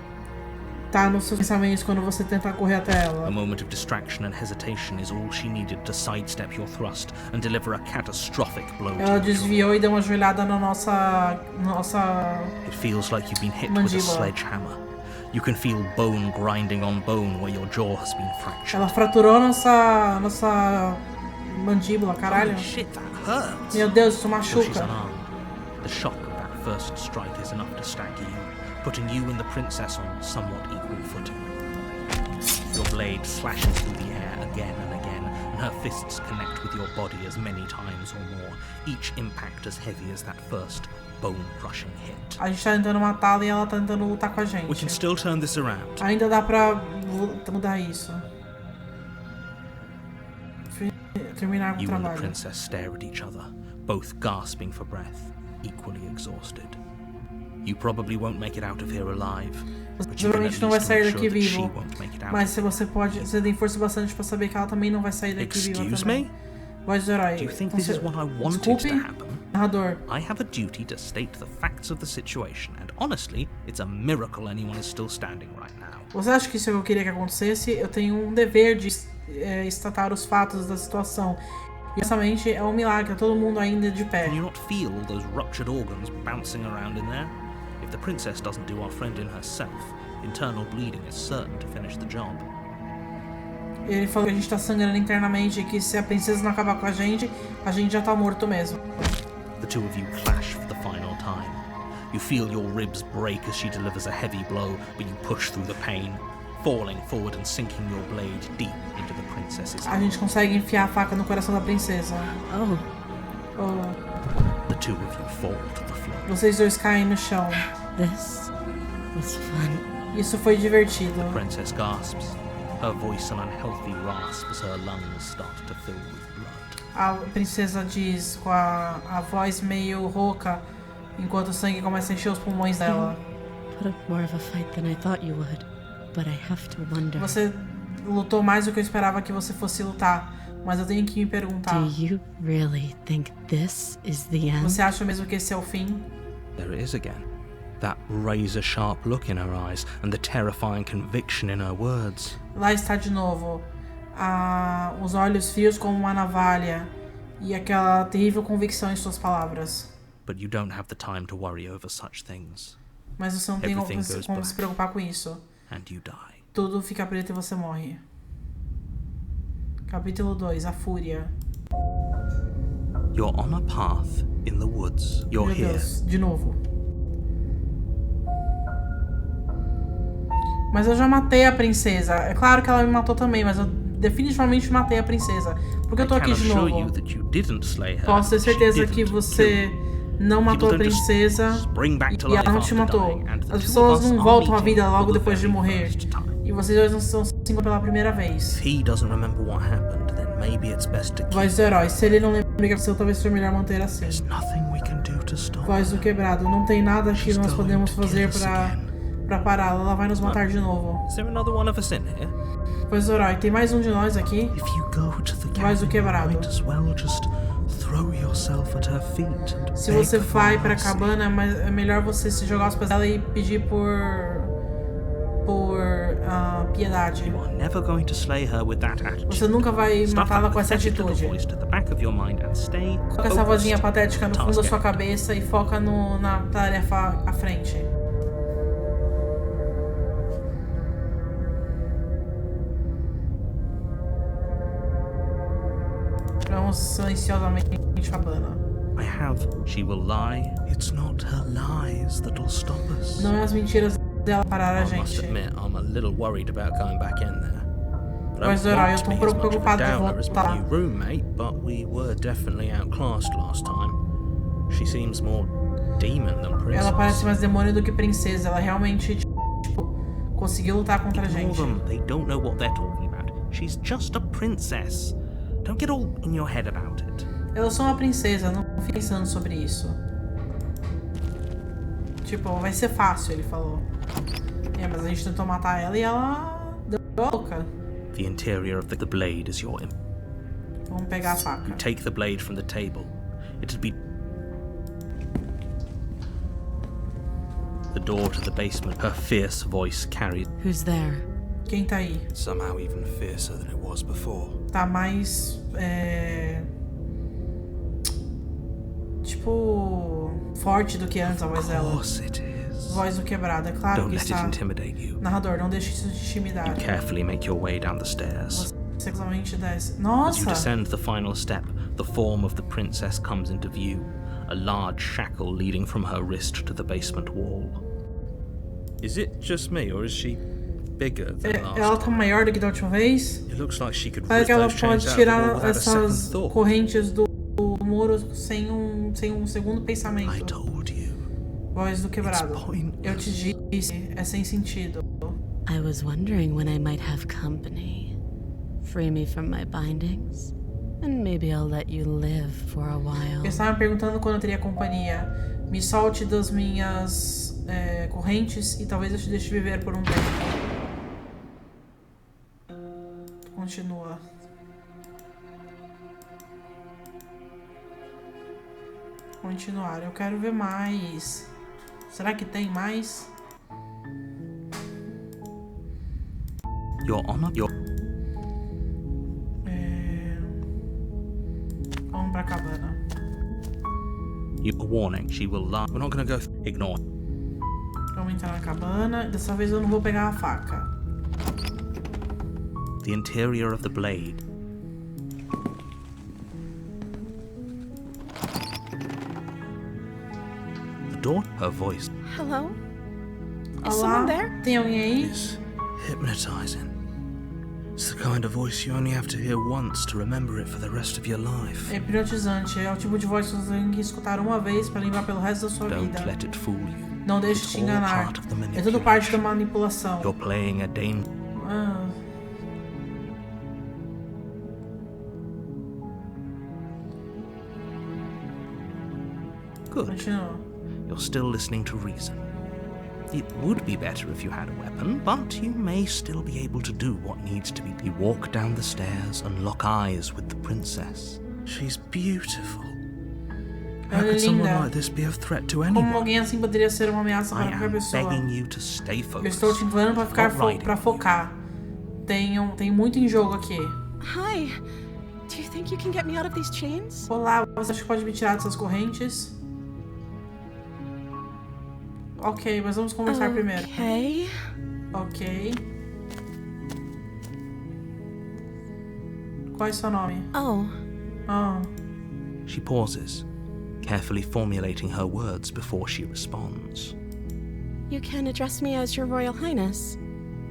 tá nos seus pensamentos quando você tenta correr até A ela. moment of distraction and hesitation is all she needed to sidestep your thrust and deliver a catastrophic blow to Ela your jaw. desviou e deu uma joelhada na nossa It feels like you've been hit with a mandíbula. sledgehammer. You can feel bone grinding on bone where your jaw has been fractured. Ela fraturou nossa mandíbula, caralho. Holy shit, that hurts! Meu Deus, isso Though she's machuca. unarmed, the shock of that first strike is enough to stagger you, putting you and the princess on somewhat equal footing. Your blade slashes through the air again and again, and her fists connect with your body as many times or more, each impact as heavy as that first bone-crushing hit. A gente tá tentando matá-la e ela tá tentando lutar com a We can gente. still turn this around. Ainda dá pra mudar isso. Terminar com o You and the trabalho. princess stare at each other, both gasping for breath, equally exhausted. You probably won't make it out of here alive, Você but you can at provavelmente não vai least sair make daqui sure that she vivo. won't make it out. Mas se você tem força bastante pra saber que ela também não vai sair daqui viva Excuse também. me? Voz do herói. Do you think this is what I wanted Desculpe, to happen? narrador. I have a duty to state the facts of the situation, and honestly, it's a miracle anyone is still standing right now. Você acha que isso é o que eu queria que acontecesse? Eu tenho um dever de estatar os fatos da situação. E honestamente é um milagre, tá todo mundo ainda de pé. Can you not feel all those ruptured organs bouncing around in there? If the princess doesn't do our friend in herself, internal bleeding is certain to finish the job. Ele falou que a gente tá sangrando internamente e que se a princesa não acabar com a gente já tá morto mesmo. The two of you clash for the final time. You feel your ribs break as she delivers a heavy blow, but you push through the pain, falling forward and sinking your blade deep into the princess's A heart. gente consegue enfiar a faca no coração da princesa. Oh, Oh, The two of you fall to the floor. vocês dois caem no chão. this was fun. Isso foi divertido. The princess gasps. her voice an unhealthy rasp as her lungs start to fill with blood. A princesa diz com a voz meio rouca, enquanto o sangue começa a encher os pulmões dela. Put up more of a fight than I thought you would, but I have to wonder. Você lutou mais do que eu esperava que você fosse lutar, mas eu tenho que me perguntar. Do you really think this is the end? Você acha mesmo que esse é o fim? There it is again. That razor-sharp look in her eyes and the terrifying conviction in her words. Lá está de novo. Os olhos frios como uma navalha e aquela terrível convicção em suas palavras. But you don't have the time to worry over such things. Mas você não tem como se preocupar com isso. And you die. Tudo fica preto e você morre. Capítulo 2, a fúria. You're on a path in the woods. You're Meu here. Deus, de novo. Mas eu já matei a princesa. É claro que ela me matou também, mas eu definitivamente matei a princesa. Por que eu tô aqui de novo? Posso ter certeza que você não matou a princesa e ela não te matou. As pessoas não voltam à vida logo depois de morrer. E vocês dois não estão se encontrando pela primeira vez. Voz do herói. Se ele não lembra o que aconteceu, talvez seja melhor manter assim. Voz do quebrado. Não tem nada que nós podemos fazer pra pará-la. Ela vai nos matar de novo. Voz do herói. Tem mais um de nós aqui? Voz do quebrado. Se você vai pra cabana, é melhor você se jogar aos pés dela e pedir por piedade. Você nunca vai matá-la com essa atitude. Coloca essa vozinha patética no fundo da sua cabeça e foca na tarefa à frente. Vamos silenciosamente pra cabana. She will lie. It's not her lies that'll stop us. Não é as mentiras dela parar a gente. Mas do herói, eu tô um pouco preocupado de voltar. Ela parece mais demônio do que princesa. Ela realmente, conseguiu lutar contra a gente. They don't know what they're talking about. She's just a princess. Don't get all in your head about it. Eu sou uma princesa, não fique pensando sobre isso. Vai ser fácil, ele falou. Mas a gente tentou matar ela e ela deu a louca. The interior of the blade is your Vamos pegar a faca. You take the blade from the table. It'd be the door to the basement. Her fierce voice carries. Who's there? Quem tá aí? Somehow even fiercer than it was before. Tá mais forte do que antes a voz dela. Voz do quebrado, é claro que está. Narrador, não deixe isso te intimidar. You carefully make your way down the stairs. Você simplesmente desce. Nossa! As you descend the final step, the form of the princess comes into view, a large shackle leading from her wrist to the basement wall. Is it just me, or is she bigger than last ela tá maior do que da última vez? It looks like she could parece que ela pode tirar essas thought. correntes do muro sem um segundo pensamento. I told you. Voz do quebrado. Eu te disse, é sem sentido. I was wondering when I might have company. Free me from my bindings, and maybe I'll let you live for a while. Eu estava me perguntando quando eu teria companhia. Me solte das minhas correntes e talvez eu te deixe viver por um tempo. Continua. Continuar. Eu quero ver mais. Será que tem mais? Vamos pra cabana. Warning, she will lie. We're not gonna go. Ignore. Vamos entrar na cabana. Dessa vez eu não vou pegar a faca. The interior of the blade. The door. Her voice. Hello? Olá? Is someone there? Tem alguém aí? It's hypnotizing. It's the kind of voice you only have to hear once to remember it for the rest of your life. É hipnotizante. É o tipo de voz que você tem que escutar uma vez para lembrar pelo resto da sua vida. Don't let it fool you. Não deixe te enganar. É tudo parte da manipulação. You're playing a Good. Continua. You're still listening to reason. It would be better if you had a weapon, but you may still be able to do what needs to be. You walk down the stairs and lock eyes with the princess. She's beautiful. How could someone like this be a threat to anyone? Como alguém assim poderia ser uma ameaça para qualquer pessoa? Begging you to stay Eu focused. estou te implorando para ficar para focar. Tem muito em jogo aqui. Hi. Do you think you can get me out of these chains? Olá, você acha que pode me tirar dessas correntes? Ok, mas vamos conversar primeiro. Ok. Qual é seu nome? Oh. She pauses, carefully formulating her words before she responds. You can address me as Your Royal Highness.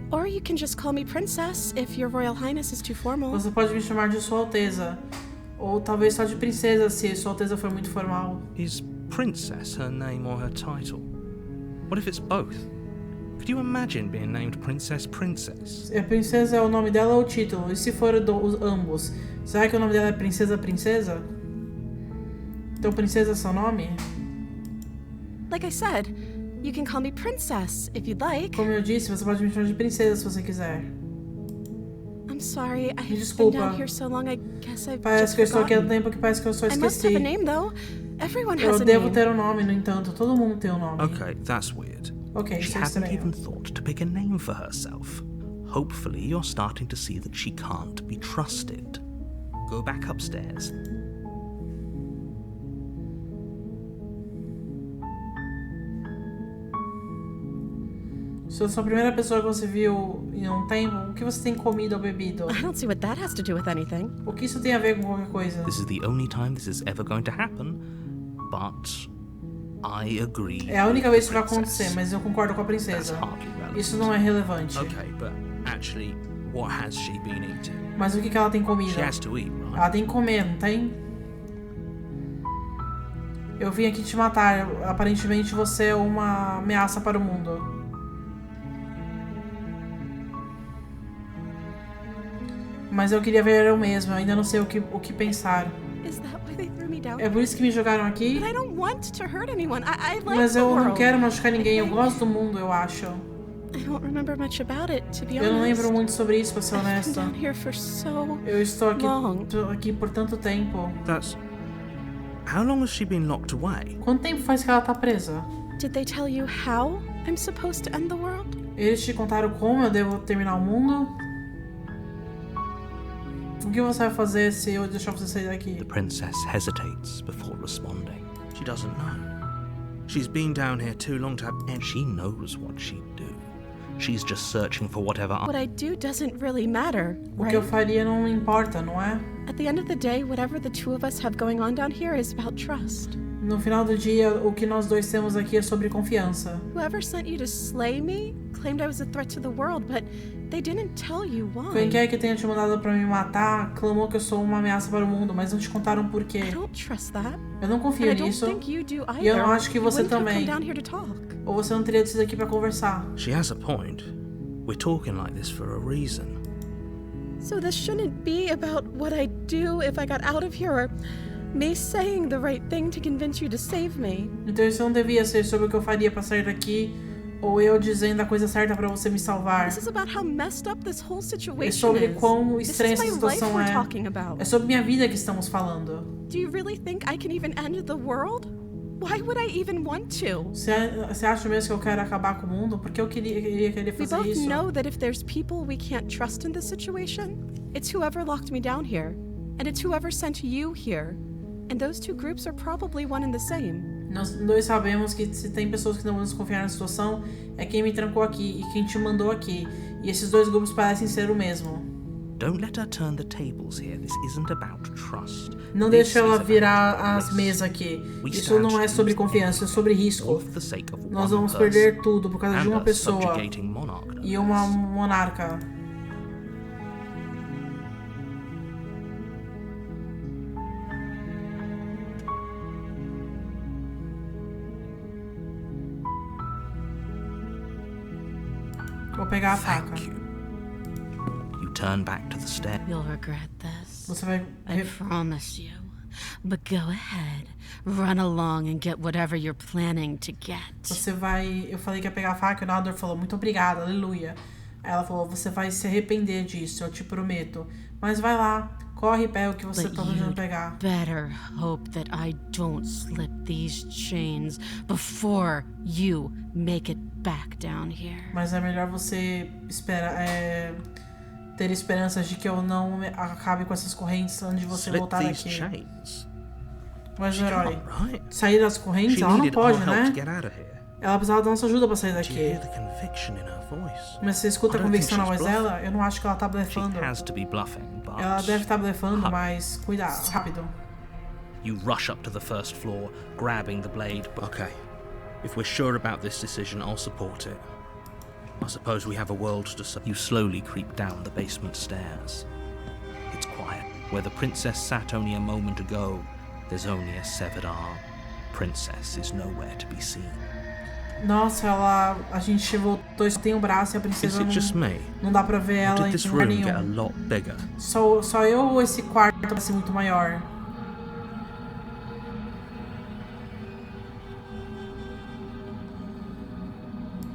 Or you can just call me Princess if Your Royal Highness is too formal. Você pode me chamar de Sua Alteza. Ou talvez só de Princesa, se Sua Alteza for muito formal. Is Princess her name or her title? What if it's both? Could you imagine being named Princess? A Princesa é o nome dela ou o título? E se for ambos? Será que o nome dela é Princesa? Então Princesa é seu nome? Like I said, you can call me Princess if you'd like. Como eu disse, você pode me chamar de Princesa se você quiser. I'm sorry, I've Desculpa. been down here so long, I guess I've Parece just que eu estou aqui há forgotten. tempo que parece que eu só I must have esqueci. a name though. Everyone Eu has a devo name. ter um nome, no entanto. Todo mundo tem um nome. Okay, that's weird. Ok, She isso é hasn't estranho. even thought to pick a name for herself. Hopefully, you're starting to see that she can't be trusted. Go back upstairs. Se eu sou a primeira pessoa que você viu em um tempo, o que você tem comido ou bebido? I don't see what that has to do with anything. O que isso tem a ver com qualquer coisa? This is the only time this is ever going to happen, but I agree. É a única vez que vai with the princess. acontecer, mas eu concordo com a That's princesa. hardly relevant. Isso não é relevante. Okay, but actually, what has she been eating? Mas o que ela tem comido? She has to eat, right? Ela tem que comer, não tem? Eu vim aqui te matar. Aparentemente você é uma ameaça para o mundo. Mas eu queria ver eu mesma. Eu ainda não sei o que pensar. Is that why they threw me down? É por isso que me jogaram aqui? But I don't want to hurt anyone. I like Mas the eu não world. quero machucar ninguém. Eu gosto do mundo, eu acho. I don't remember much about it, to be honest. Eu não lembro muito sobre isso, pra ser I've been honesta. down here for so Eu estou long. aqui por tanto tempo. That's... How long has she been locked away? Quanto tempo faz que ela tá presa? Did they tell you how I'm supposed to end the world? Eles te contaram como eu devo terminar o mundo? O que você vai fazer se eu deixar você sair daqui? The princess hesitates before responding. She doesn't know. She's been down here too long to have... And she knows what she'd do. She's just searching for whatever... What I do doesn't really matter, O right? que eu faria não importa, não é? At the end of the day, whatever the two of us have going on down here is about trust. No final do dia, o que nós dois temos aqui é sobre confiança. Whoever sent you to slay me claimed I was a threat to the world, but they didn't tell you why. Quem quer que tenha te mandado pra me matar, clamou que eu sou uma ameaça para o mundo, mas não te contaram por quê. I don't trust that. Eu não And confio I don't nisso. think you do either. E eu não acho que You você wouldn't have também. come down here to talk. Ou você não teria descido aqui pra conversar. She has a point. We're talking like this for a reason. So this shouldn't be about what I'd do if I got out of here, or me saying the right thing to convince you to save me. Então isso não devia ser sobre o que eu faria pra sair daqui, ou eu dizendo a coisa certa pra você me salvar. This is about how messed up this whole É situation sobre is. quão This estranha is essa my life situação we're é. talking about. É sobre minha vida que estamos falando. Do you really think I can even end the world? Why would I even want to? Você acha mesmo que eu quero acabar com o mundo? Porque eu queria We fazer both isso. know that if there's people we can't trust in this situation, it's whoever locked me down here, and it's whoever sent you here. And those two groups are probably one and the same. Nós dois sabemos que se tem pessoas que não vamos confiar na situação, é quem me trancou aqui e quem te mandou aqui. E esses dois grupos parecem ser o mesmo. Don't let her turn the tables here. This isn't about trust. Não This deixe ela is virar about as risk. mesas aqui. We Isso stand não é to sobre lose confiança, é sobre risco. all for the sake of Nós one vamos person perder tudo por causa de and uma a pessoa subjugating monarch, no e uma less. monarca. Vou pegar a faca. Thank you. You turn back to the stair. You'll regret this. Você vai I promise you. But go ahead. Run along and get whatever you're planning to get. Você vai... Eu falei que ia pegar a faca e o narrador falou, muito obrigada, aleluia. Aí ela falou, você vai se arrepender disso, eu te prometo. Mas vai lá, corre e pega o que você tá tentando pegar. Better hope that I don't slip these chains before you make it back down here. Mas é melhor você ter esperanças de que eu não acabe com essas correntes antes de você voltar daqui. Mas, herói, sair das correntes, ela não pode, né? Ela precisava da nossa ajuda pra sair daqui. Mas você escuta a convicção na voz dela? Eu não acho que ela tá blefando. Ela deve estar blefando, mas cuidado, rápido. You rush up to the first floor, grabbing the blade. Okay, if we're sure about this decision, I'll support it. I suppose we have a world to serve. You slowly creep down the basement stairs. It's quiet. Where the princess sat only a moment ago, there's only a severed arm. Princess is nowhere to be seen. Nossa, a gente voltou, só tem o braço e a princesa não dá pra ver ela em lugar nenhum. Só eu ou esse quarto parece muito maior?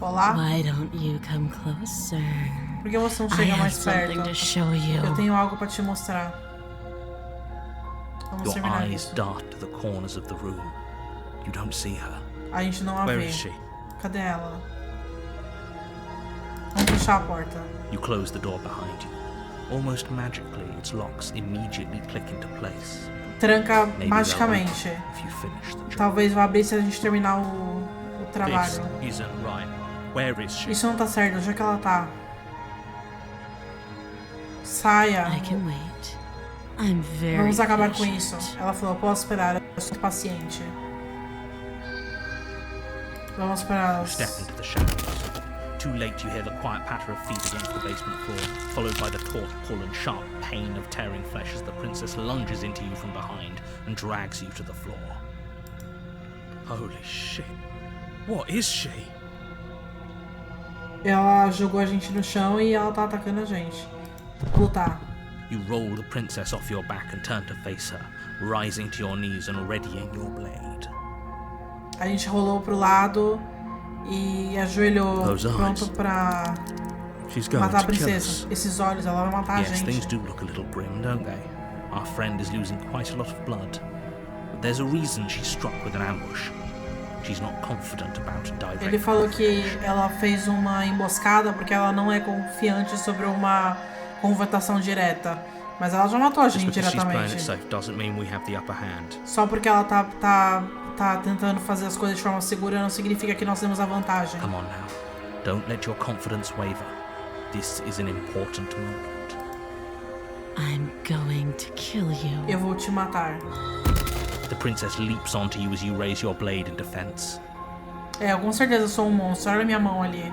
Olá? Why don't you come closer? Por que você não chega mais perto? Eu tenho algo pra te mostrar. Vamos terminar isso. Dart to the corners of the room. You don't see her. A gente não a vê. Where is she? Cadê ela? Vamos fechar a porta. You close the door behind you. Almost magically, its locks immediately click into place. Tranca magicamente. Talvez vá abrir se a gente terminar o trabalho. Isso não tá certo, onde é que ela tá? Saia. Vamos acabar com isso. Ela falou, posso esperar, eu sou paciente. Vamos esperar. Step into the shadows. Too late, you hear the quiet patter of feet against the basement floor, followed by the taut pull and sharp pain of tearing flesh as the princess lunges into you from behind and drags you to the floor. Holy shit. What is she? Ela jogou a gente no chão e ela tá atacando a gente. Lutar. You roll the princess off your back and turn to face her, rising to your knees and readying your blade. A gente rolou pro lado e ajoelhou pronto pra matar a princesa. Esses olhos, ela vai matar a gente. Things do look a little grim, don't they? Our friend is losing quite a lot of blood. But there's a reason she's struck with an ambush. She's not confident about direct. Ele falou que ela fez uma emboscada porque ela não é confiante sobre uma confrontação direta. Mas ela já matou a gente diretamente. Só porque ela tá tentando fazer as coisas de forma segura não significa que nós temos a vantagem. Come on now. Don't let your confidence waver. This is an important moment. I'm going to kill you. Eu vou te matar. The princess leaps onto you as you raise your blade in defense. Eu com certeza sou um monstro. Olha a minha mão ali.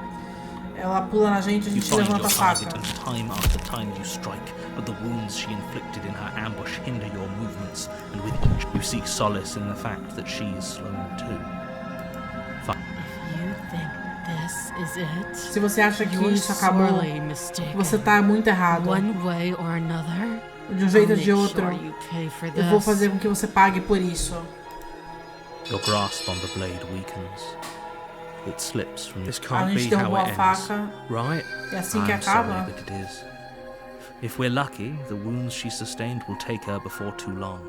Ela pula na gente e a gente levanta a faca. Time after time you strike, but the wounds she inflicted in her ambush hinder your movements, and with each you seek solace in the fact that she is slowing too. If you think this is it, se você acha que isso acabou, você tá muito errado. One way or another, de um jeito ou de outro, eu vou fazer com que você pague por isso. Your grasp on the blade weakens. It slips from your. This A can't gente be how derrubou a it ends, faca. right? É assim que I'm acaba. sorry, but it is. If we're lucky, the wounds she sustained will take her before too long.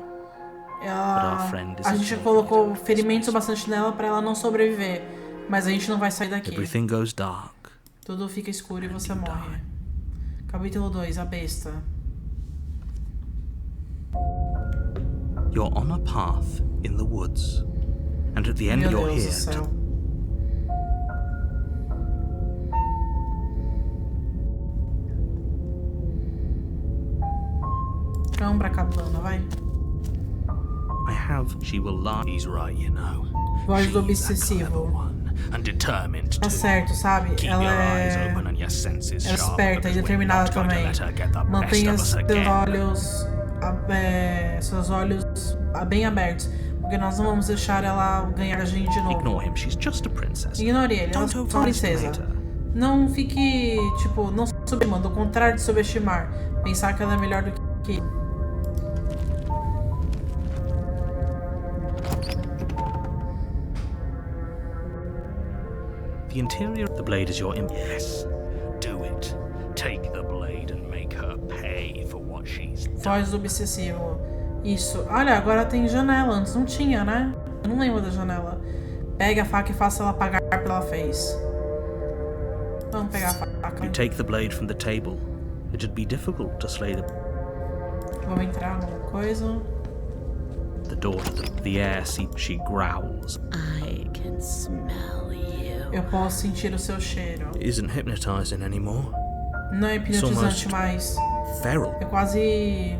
A gente colocou ferimentos bastante nela pra ela não sobreviver, mas a gente não vai sair daqui. Everything goes dark. Tudo fica escuro e você morre. Capítulo 2, a besta. You're on a path in the woods, and at the end you're here. Cambra cabana, vai. I have. She will lie. He's right, you know. Voz do obsessivo. Tá certo, sabe? Ela é esperta e determinada também. Mantenha seus olhos bem abertos, porque nós não vamos deixar ela ganhar a gente de novo. Ignore ele, ela é só uma princesa. Não fique, não subestimando, ao contrário de subestimar. Pensar que ela é melhor do que The interior of the blade is your Yes, do it. Take the blade and make her pay for what she's done. Voz obsessivo. Isso. Olha, agora tem janela. Antes não tinha, né? Eu não lembro da janela. Pegue a faca e faça ela pagar pelo que ela fez. Vamos pegar a faca. You take the blade from the table. It'd be difficult to slay the... Vamos entrar numa coisa. The door to the air, she growls. I can smell you. Eu posso sentir o seu cheiro. It isn't hypnotizing anymore. Não é hipnotizante mais. Feral. É quase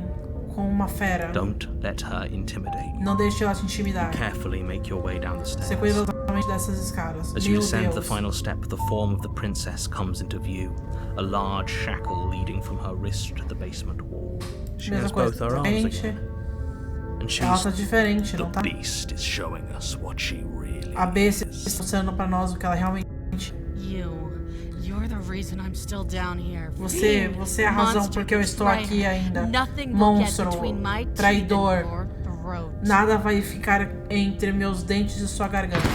com uma fera. Don't let her intimidate you. Não deixe ela te intimidar. Carefully make your way down the Você stairs. cuidadosamente dessas escadas. As you Meu descend the Deus. final step, the form of the princess comes into view. A large shackle leading from her wrist to the basement wall. She Mesma has coisa. both her arms Diferente. again. And Ela she's... tá diferente, The não tá? beast is showing us what she really A besta is. está mostrando pra nós o que ela realmente. You're the reason I'm still down here. Você é a razão porque eu estou aqui ainda. Monstro, traidor. Nada vai ficar entre meus dentes e sua garganta.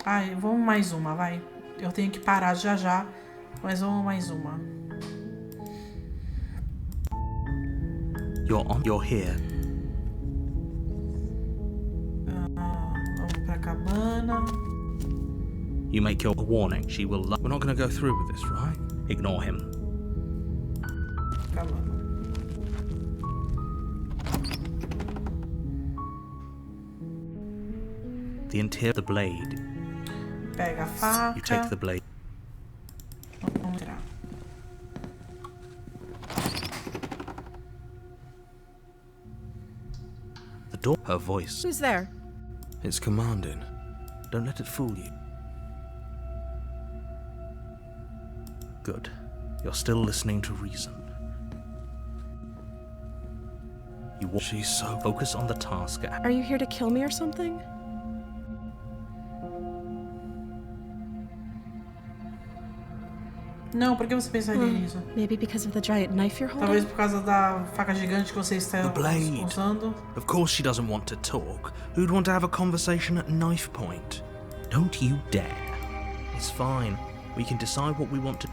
Ai, vamos mais uma, vai. Eu tenho que parar já, mas vamos mais uma. You're here. Vamos pra cabana. You make your warning. She will... We're not going to go through with this, right? Ignore him. Cabana. The interior of the blade. Pega a faca. You take the blade. Vamos tirar. The door. Her voice. Who's there? It's commanding. Don't let it fool you. Good. You're still listening to reason. She's so focused on the task at hand. Are you here to kill me or something? Não, por que você pensaria nisso? Maybe because of the giant knife you're Talvez holding? por causa da faca gigante que você está The blade. usando. Of course she doesn't want to talk. Who'd want to have a conversation at knife point? Don't you dare. It's fine. We can decide what we want to...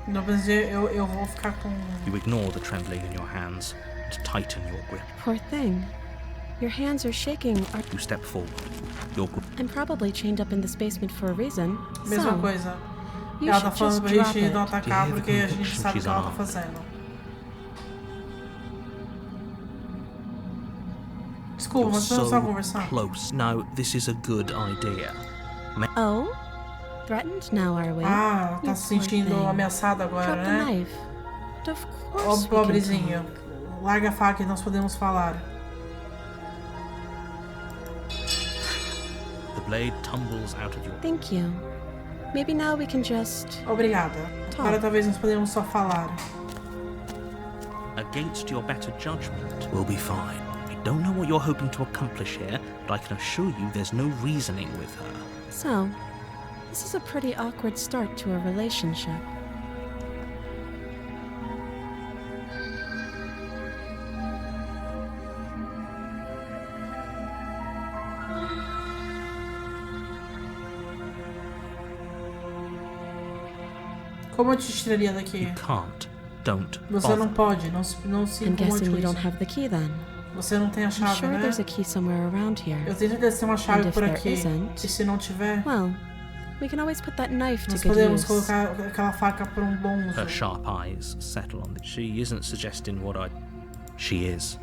Não, mas eu vou ficar com... You ignore the trembling in your hands and tighten your grip. Poor thing. Your hands are shaking. You step forward. Your grip... I'm probably chained up in this basement for a reason. Mesma So, coisa. you Ela tá should falando just pra drop gente não it. atacar Do you hear the porque a gente conviction sabe o she's que ela tá unarmed? fazendo. Desculpa, mas You're vamos só so conversar. close. No, this is a good idea. Oh? Threatened now, are we? Ah, tá You se poor sentindo thing. ameaçada agora, Drop the né? knife. Of Ó, course we can pobrezinho. talk. Larga a faca e nós podemos falar. The blade tumbles out of your... Thank you. Maybe now we can just... Obrigada. Tá. Agora talvez nós podemos só falar. Against your better judgment, we'll be fine. I don't know what you're hoping to accomplish here, but I can assure you there's no reasoning with her. So, this is a pretty awkward start to a relationship. Como eu te tiraria daqui? You can't. Don't Você bother. não pode, não se I'm incomode guessing com you don't isso. have the key then. Você não tem a I'm chave, sure né? there's a key somewhere around here. Eu tenho certeza que tem uma chave And if por there aqui. isn't- E se não tiver, Well, we can always put that knife to nós good podemos use. colocar aquela faca para um bom uso. Her sharp eyes settle on She isn't suggesting what I... She is.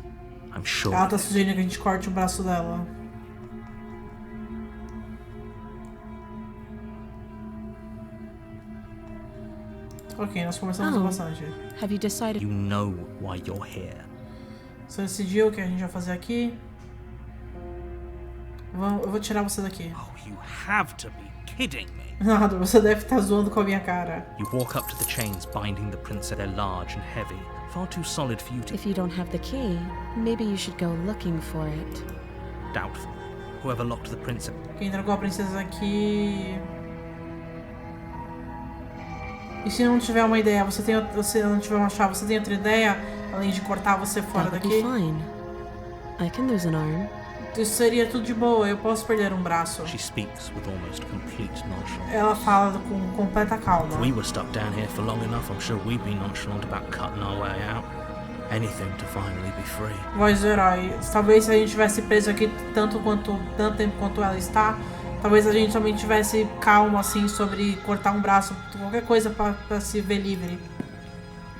I'm sure. Ela tá sugerindo que a gente corte o braço dela. Ok, nós conversamos Oh. bastante. Have you decided? You know why you're here. Você decidiu o que a gente vai fazer aqui? Eu vou tirar você daqui. Oh, you have to be kidding me. Nada, você deve estar zoando com a minha cara. You walk up to the chains binding the princess. They're large and heavy, far too solid for you to... If you don't have the key, maybe you should go looking for it. Doubtful. Whoever locked the princess... Quem tragou a princesa aqui... E se não tiver uma ideia, você não tiver uma chave, você tem outra ideia? Além de cortar você fora That would be daqui? fine. I can lose an arm. Isso seria tudo de boa, eu posso perder um braço. She speaks with almost complete nonchalance. Ela fala com completa calma. If we were stuck down here for long enough, I'm sure we'd be nonchalant about cutting our way out. Anything to finally be free. Voz do herói. Talvez se a gente tivesse preso aqui tanto tempo quanto ela está, talvez a gente também tivesse calmo assim sobre cortar um braço, qualquer coisa para se ver livre.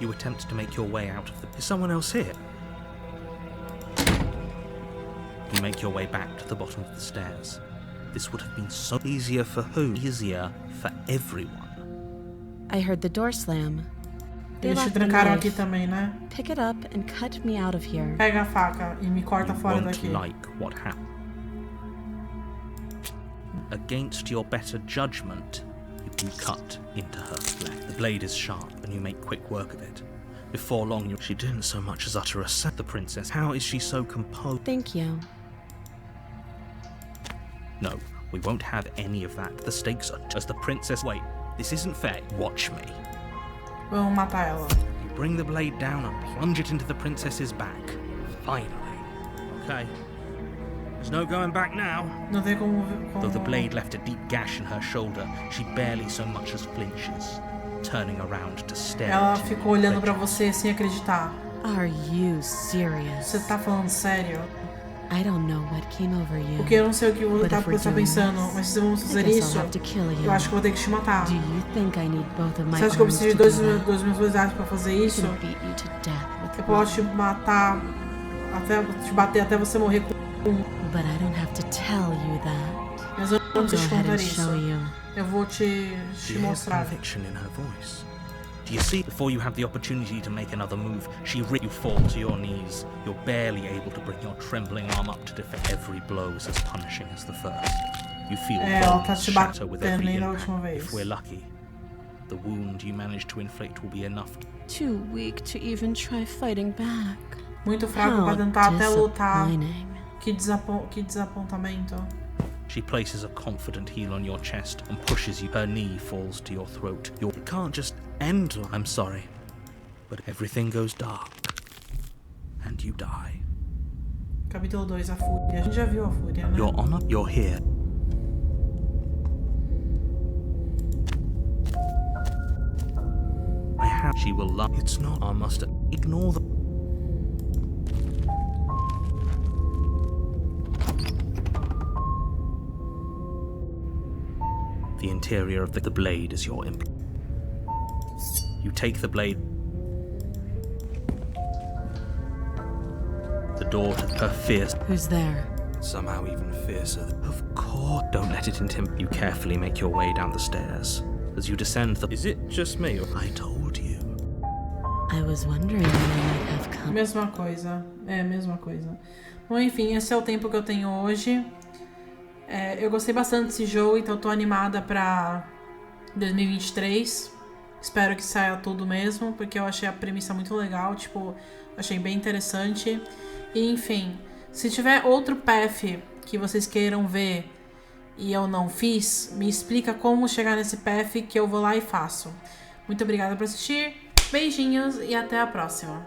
You attempt to make your way out of the... Is someone else here? You make your way back to the bottom of the stairs. This would have been so easier for who? Easier for everyone. I heard the door slam. They Eles te left the trancaram knife. aqui também, né? Pick it up and cut me out of here. Pega a faca e me corta You fora won't daqui. like what happened. Against your better judgment, you cut into her flesh. The blade is sharp, and you make quick work of it. Before long, she didn't so much as utter a sound. The princess, how is she so composed? Thank you. No, we won't have any of that. The stakes are... As the princess... Wait, this isn't fair. Watch me. Vamos matar ela. You bring the blade down and plunge it into the princess's back. Finally. Okay. There's no going back now. Não tem como... Though the blade left a deep gash in her shoulder, she barely so much as flinches, turning around to stare Ela at you. ficou olhando pra você sem acreditar. Are you serious? Você tá falando sério? I don't know what came over you. Porque eu não sei o que você But if we're tá doing pensando, this, mas se vamos I fazer guess I'll isso, have to kill you. eu acho que eu vou ter que te matar. Do you think I need both of my Você acha que eu arms preciso de to dois do that? meus dois braços pra fazer I isso? can beat you to death with Eu posso te matar, até te bater até você morrer com But I don't have to tell you that. mas eu não Go preciso te ahead contar and isso. show you. Eu vou te Do you hear mostrar. conviction in her voice? Do you see? Before you have the opportunity to make another move, you fall to your knees. You're barely able to bring your trembling arm up to defend. Every blow is as punishing as the first. You feel Ela tá bones te shatter with batendo every nem da impact. última vez. If we're lucky, the wound you manage to inflict will be enough. Too weak to even try fighting back. Muito fraco How pra tentar até lutar. disappointing. Que desapontamento. She places a confident heel on your chest and pushes you. Her knee falls to your throat. It can't just end. I'm sorry, but everything goes dark, and you die. Capítulo 2, a Fúria. A gente já viu a Fúria, né? Your honor, you're here. I have. She will love. It's not. I must ignore the. The interior of the blade is your implant. You take the blade. The door to her fierce. Who's there? Somehow even fiercer. Of course. Don't let it intimidate. You carefully make your way down the stairs. As you descend the... Is it just me? I told you. I was wondering when I might have come. Mesma coisa. É, mesma coisa. Bom, enfim, esse é o tempo que eu tenho hoje. Eu gostei bastante desse jogo, então eu tô animada pra 2023. Espero que saia tudo mesmo, porque eu achei a premissa muito legal, tipo, achei bem interessante. E enfim, se tiver outro path que vocês queiram ver e eu não fiz, me explica como chegar nesse path que eu vou lá e faço. Muito obrigada por assistir, beijinhos e até a próxima.